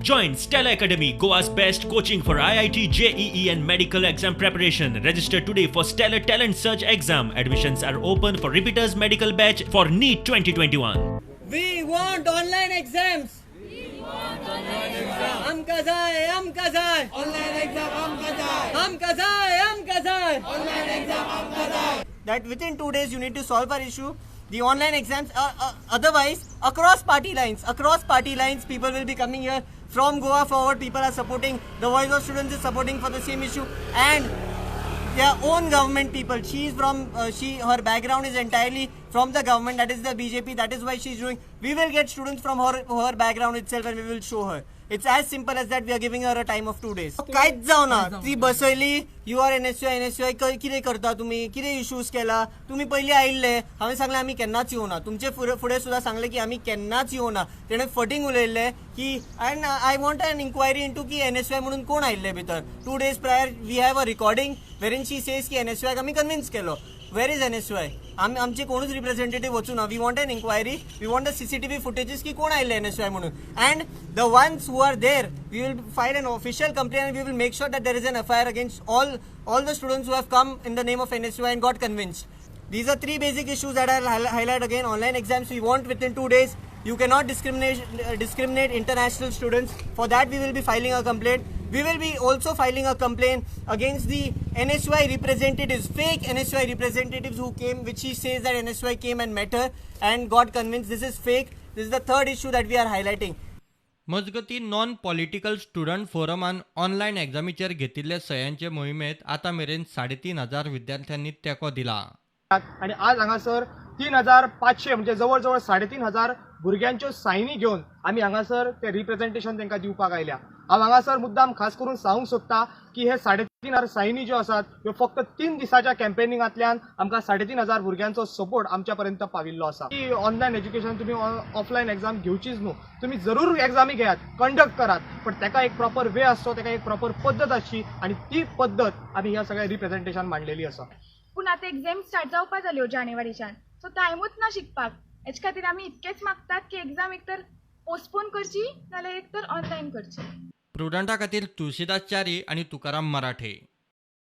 Join Stella Academy, Goa's best coaching for IIT, JEE and medical exam preparation. Register today for Stellar Talent Search exam. Admissions are open for repeaters medical batch for NEET 2021. We want online exams. हम कज़ाए online exam हम कज़ाए online exam that within 2 days you need to solve our issue. The online exams, otherwise across party lines people will be coming here. From Goa forward, people are supporting, the Voice of Students is supporting for the same issue, and their own government people. Her background is entirely from the government, that is the BJP, that is why she's doing. We will get students from her background itself and we will show her. It's as simple as that. We are giving her a time of 2 days. काहीच जाऊ ना, ती बसयली, you are NSY कितें करता तुम्ही, कितें issues केला, तुम्ही पयलीं आयिल्ले, हांवें सांगलें आमी केन्नाच येवना, तुमचे फुडें सुद्दां सांगलें की आमी केन्नाच येवना. तेणें फटींग उलयल्लें की and I want an inquiry into की NSY म्हणून कोण आयिल्ले भितर. 2 days prior we have a recording वेरीन शी सेज की NSY आमी कन्विन्स केलो. Where is NSY? आमचे कोणूच रिप्रेझेंटेटिव्ह वचूं ना. We want an inquiry, we want the CCTV footages की कोण आयिल्ले NSY म्हणून. And the ones who are there, we will file an official complaint and we will make sure that there is an FIR against all the students who have come in the name of NSY and got convinced. These are 3 basic issues that I'll highlight again. Online exams we want within 2 days. You cannot discriminate international students. For that we will be filing a complaint. We will be also filing a complaint against the NSY representatives, fake NSY representatives who came, which she says that NSY came and met her and got convinced. This is fake. This is the third issue that we are highlighting. मजगती non political student फोरमान online एग्जामीचेर घेतिल्ले सयांचे मोहिमेत आता मेरेन 3,500 विद्यार्थ्यांनी तेको दिला. आणि आज हांगासर 3,500 म्हणजे जवळ 3,500 भुरग्यांच्यो सायनी घेवन आमी हांगासर ते रिप्रेझेंटेशन तांकां दिवपाक आयल्या. हांव हांगासर मुद्दाम खास करून सांगूंक सोदता की हे 3,500 सायनी ज्यो आसात ह्यो फक्त 3 दिसाच्या कॅम्पेनिंगांतल्यान आमकां 3,500 भुरग्यांचो सपोर्ट आमच्या पर्यंत पाविल्लो आसा. की ऑनलायन एज्युकेशन तुमी ऑफलायन एग्जाम घेवचीच न्हू, तुमी जरूर एग्जामी घेयात, कंडक्ट करात, पण ताका एक प्रॉपर वे आसचो, ताका एक प्रॉपर पद्दत आसची आणि ती पद्दत आमी ह्या सगळ्या रिप्रेझेंटेशन मांडलेली आसा. पूण आतां एक्झाम स्टार्ट जावपा जाल्यो जानेवारीच्यान, सो टायमूच ना शिकपाक. हेचे खातीर आमी इतकेच मागतात की एक्झाम एक तर पोस्टपोन करची नाल्यार एक तर ऑनलायन करची. प्रुडंटा खातीर तुळशीदास च्यारी आणि तुकाराम मराठे.